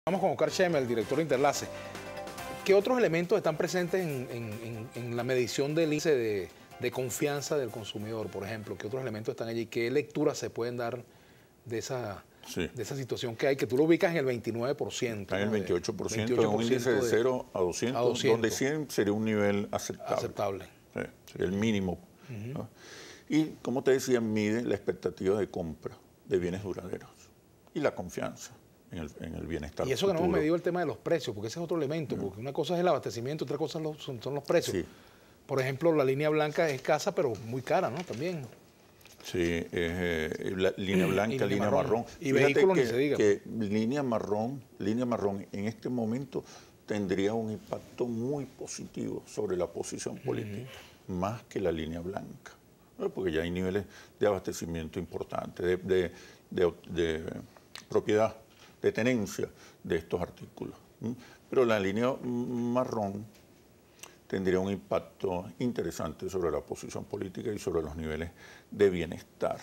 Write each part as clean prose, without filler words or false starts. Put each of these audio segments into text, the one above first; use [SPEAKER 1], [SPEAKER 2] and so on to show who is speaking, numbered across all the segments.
[SPEAKER 1] Vamos con Oscar Chema, el director de Interlace. ¿Qué otros elementos están presentes en la medición del índice de confianza del consumidor, por ejemplo? ¿Qué otros elementos están allí? ¿Qué lecturas se pueden dar de esa situación que hay? Que tú lo ubicas en el 29%.
[SPEAKER 2] Está en el 28%, en un índice de 0 a 200, donde 100 sería un nivel aceptable. Sí, sería el mínimo. ¿No? Y, como te decía, mide la expectativa de compra de bienes duraderos y la confianza en el bienestar.
[SPEAKER 1] Y eso
[SPEAKER 2] futuro.
[SPEAKER 1] que no hemos medido el tema de los precios, porque ese es otro elemento, porque una cosa es el abastecimiento, otra cosa son los precios. Sí. Por ejemplo, la línea blanca es escasa, pero muy cara, ¿no? También.
[SPEAKER 2] Sí, la línea blanca, línea marrón.
[SPEAKER 1] Y vehículos ni se diga.
[SPEAKER 2] Que línea marrón en este momento tendría un impacto muy positivo sobre la posición política, más que la línea blanca, ¿no? Porque ya hay niveles de abastecimiento importantes, de propiedad, de tenencia de estos artículos. Pero la línea marrón tendría un impacto interesante sobre la posición política y sobre los niveles de bienestar.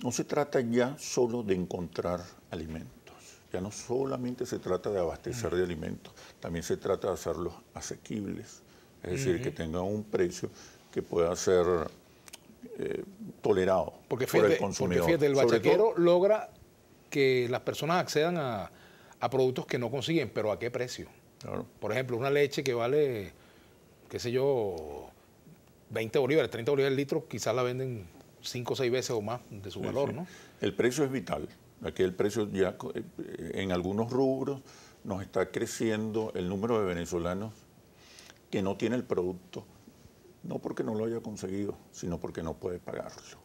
[SPEAKER 2] No se trata ya solo de encontrar alimentos, ya no solamente se trata de abastecer de alimentos, también se trata de hacerlos asequibles, es decir, que tengan un precio que pueda ser tolerado por el consumidor.
[SPEAKER 1] Porque fíjate, el bachaquero logra que las personas accedan a productos que no consiguen, pero ¿a qué precio?
[SPEAKER 2] Claro.
[SPEAKER 1] Por ejemplo, una leche que vale, qué sé yo, 20 bolívares, 30 bolívares el litro, quizás la venden 5 o 6 veces o más de su valor, ¿no?
[SPEAKER 2] El precio es vital. Aquí el precio ya, en algunos rubros, nos está creciendo el número de venezolanos que no tiene el producto, no porque no lo haya conseguido, sino porque no puede pagarlo.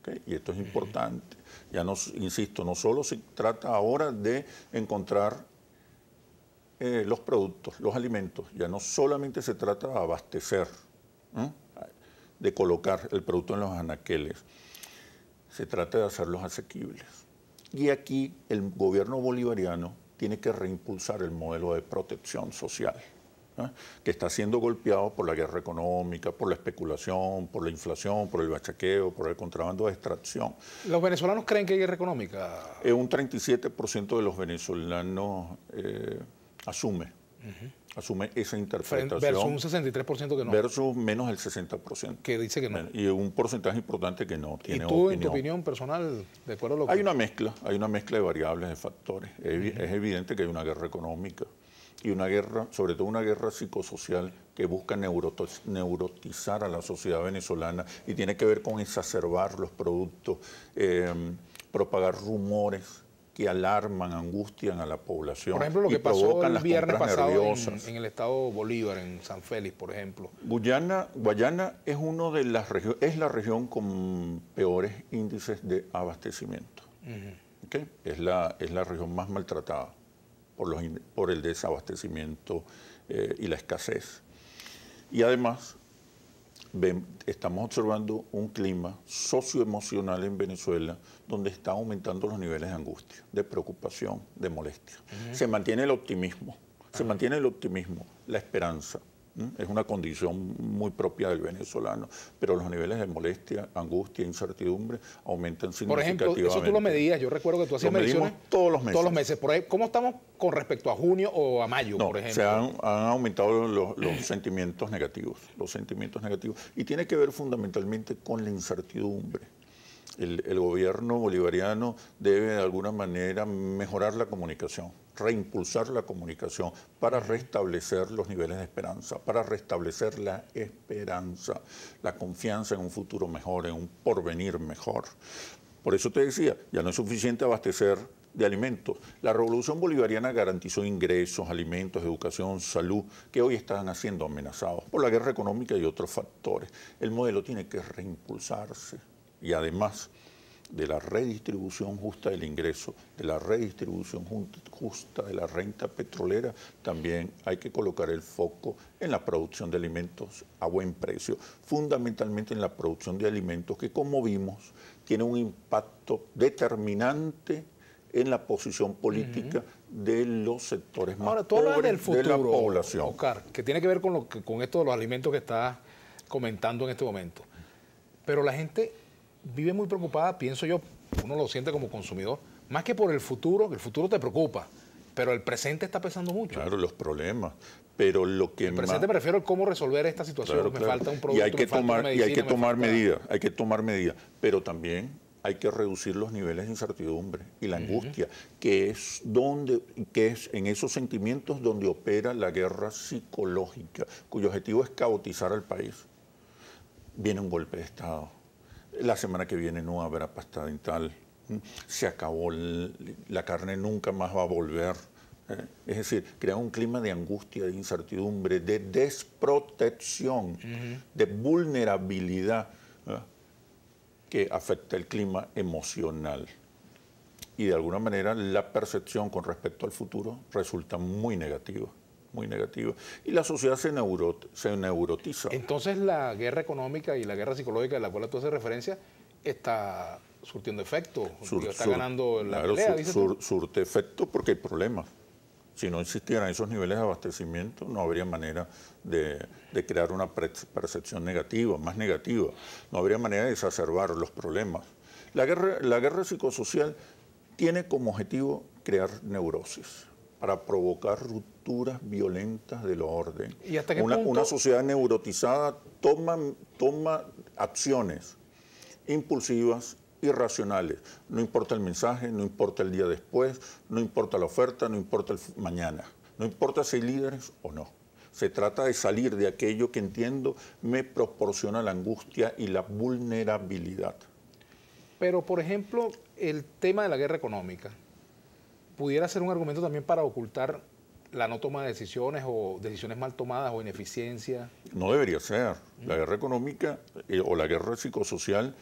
[SPEAKER 2] ¿Okay? Y esto es importante. Ya no, insisto, no solo se trata ahora de encontrar los productos, los alimentos, ya no solamente se trata de abastecer, de colocar el producto en los anaqueles, se trata de hacerlos asequibles. Y aquí el gobierno bolivariano tiene que reimpulsar el modelo de protección social, que está siendo golpeado por la guerra económica, por la especulación, por la inflación, por el bachaqueo, por el contrabando de extracción.
[SPEAKER 1] ¿Los venezolanos creen que hay guerra económica?
[SPEAKER 2] Un 37% de los venezolanos asume esa interpretación.
[SPEAKER 1] Versus un 63% que no.
[SPEAKER 2] Versus menos del 60%.
[SPEAKER 1] Que dice que no.
[SPEAKER 2] Y un porcentaje importante que no tiene
[SPEAKER 1] opinión. ¿Y tú,
[SPEAKER 2] opinión.
[SPEAKER 1] en tu opinión personal, de acuerdo a lo que...?
[SPEAKER 2] Hay una mezcla de variables, de factores. Es evidente que hay una guerra económica y una guerra, sobre todo una guerra psicosocial que busca neurotizar a la sociedad venezolana y tiene que ver con exacerbar los productos, propagar rumores que alarman, angustian a la población.
[SPEAKER 1] Por ejemplo, lo que pasó el viernes pasado en el estado Bolívar, en San Félix, por ejemplo.
[SPEAKER 2] Guayana es es la región con peores índices de abastecimiento. ¿Okay? Es la región más maltratada por el desabastecimiento y la escasez. Y además, estamos observando un clima socioemocional en Venezuela donde está aumentando los niveles de angustia, de preocupación, de molestia. Se mantiene el optimismo, la esperanza. Es una condición muy propia del venezolano, pero los niveles de molestia, angustia, incertidumbre aumentan significativamente.
[SPEAKER 1] Por ejemplo, eso tú lo medías, yo recuerdo que tú hacías mediciones
[SPEAKER 2] todos los meses.
[SPEAKER 1] Todos los meses. Por ahí, ¿cómo estamos con respecto a junio o a mayo, por ejemplo?
[SPEAKER 2] Se han aumentado los sentimientos negativos, y tiene que ver fundamentalmente con la incertidumbre. El gobierno bolivariano debe de alguna manera mejorar la comunicación, reimpulsar la comunicación para restablecer los niveles de esperanza, para restablecer la esperanza, la confianza en un futuro mejor, en un porvenir mejor. Por eso te decía, ya no es suficiente abastecer de alimentos. La revolución bolivariana garantizó ingresos, alimentos, educación, salud, que hoy están siendo amenazados por la guerra económica y otros factores. El modelo tiene que reimpulsarse. Y además de la redistribución justa del ingreso, de la redistribución justa de la renta petrolera, también hay que colocar el foco en la producción de alimentos a buen precio, fundamentalmente en la producción de alimentos que, como vimos, tiene un impacto determinante en la posición política de los sectores más pobres de la población.
[SPEAKER 1] Oscar, que tiene que ver con esto de los alimentos que estás comentando en este momento. Pero la gente vive muy preocupada, pienso yo, uno lo siente como consumidor, más que por el futuro, que el futuro te preocupa, Pero el presente está pesando mucho.
[SPEAKER 2] Claro, los problemas. Pero lo que
[SPEAKER 1] el presente me refiero a cómo resolver esta situación.
[SPEAKER 2] Claro,
[SPEAKER 1] me
[SPEAKER 2] claro.
[SPEAKER 1] falta un producto,
[SPEAKER 2] y hay que
[SPEAKER 1] me falta
[SPEAKER 2] tomar,
[SPEAKER 1] una medicina,
[SPEAKER 2] y hay que tomar
[SPEAKER 1] falta...
[SPEAKER 2] medidas, hay que tomar medidas. Pero también hay que reducir los niveles de incertidumbre y la angustia, que es en esos sentimientos donde opera la guerra psicológica, cuyo objetivo es caotizar al país. Viene un golpe de Estado. La semana que viene no habrá pasta dental. Se acabó la carne, nunca más va a volver. Es decir, crea un clima de angustia, de incertidumbre, de desprotección, de vulnerabilidad que afecta el clima emocional. Y de alguna manera la percepción con respecto al futuro resulta muy negativa. Muy negativa. Y la sociedad se neurotiza.
[SPEAKER 1] Entonces la guerra económica y la guerra psicológica de la cual tú haces referencia está surtiendo efecto, está ganando la pelea,
[SPEAKER 2] surte efecto porque hay problemas. Si no existieran esos niveles de abastecimiento, no habría manera de crear una percepción negativa, más negativa. No habría manera de exacerbar los problemas. La guerra psicosocial tiene como objetivo crear neurosis para provocar rupturas violentas del orden.
[SPEAKER 1] ¿Y hasta qué punto?
[SPEAKER 2] Una sociedad neurotizada toma acciones impulsivas, irracionales. No importa el mensaje, no importa el día después, no importa la oferta, no importa el mañana. No importa si hay líderes o no. Se trata de salir de aquello que entiendo me proporciona la angustia y la vulnerabilidad.
[SPEAKER 1] Pero, por ejemplo, el tema de la guerra económica pudiera ser un argumento también para ocultar la no toma de decisiones o decisiones mal tomadas o ineficiencia.
[SPEAKER 2] No debería ser. La guerra económica o la guerra psicosocial,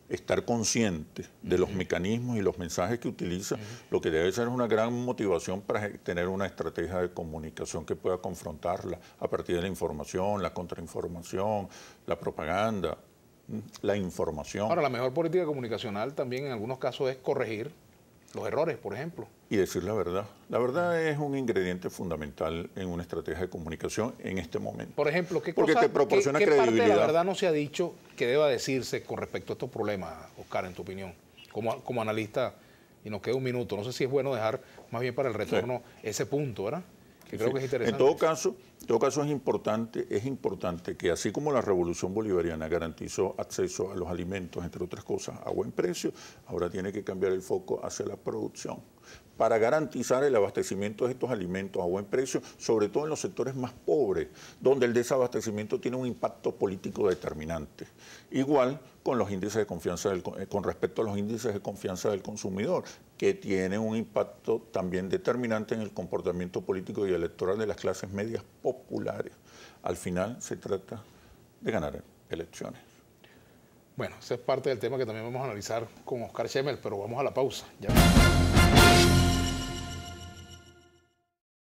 [SPEAKER 2] estar consciente de los mecanismos y los mensajes que utiliza, lo que debe ser es una gran motivación para tener una estrategia de comunicación que pueda confrontarla a partir de la información, la contrainformación, la propaganda, la información.
[SPEAKER 1] Ahora, la mejor política comunicacional también en algunos casos es corregir los errores, por ejemplo.
[SPEAKER 2] Y decir la verdad. La verdad es un ingrediente fundamental en una estrategia de comunicación en este momento.
[SPEAKER 1] Por ejemplo, ¿qué
[SPEAKER 2] Porque te proporciona credibilidad.
[SPEAKER 1] Parte de la verdad no se ha dicho que deba decirse con respecto a estos problemas, Oscar, en tu opinión, como analista? Y nos queda un minuto. No sé si es bueno dejar más bien para el retorno ese punto, ¿verdad? Que creo que es interesante.
[SPEAKER 2] En todo caso es importante que así como la Revolución Bolivariana garantizó acceso a los alimentos, entre otras cosas, a buen precio, ahora tiene que cambiar el foco hacia la producción para garantizar el abastecimiento de estos alimentos a buen precio, sobre todo en los sectores más pobres, donde el desabastecimiento tiene un impacto político determinante. Igual con los índices de confianza con respecto a los índices de confianza del consumidor, que tienen un impacto también determinante en el comportamiento político y electoral de las clases medias populares. Al final se trata de ganar elecciones.
[SPEAKER 1] Bueno, ese es parte del tema que también vamos a analizar con Oscar Schemmel, pero vamos a la pausa. Ya.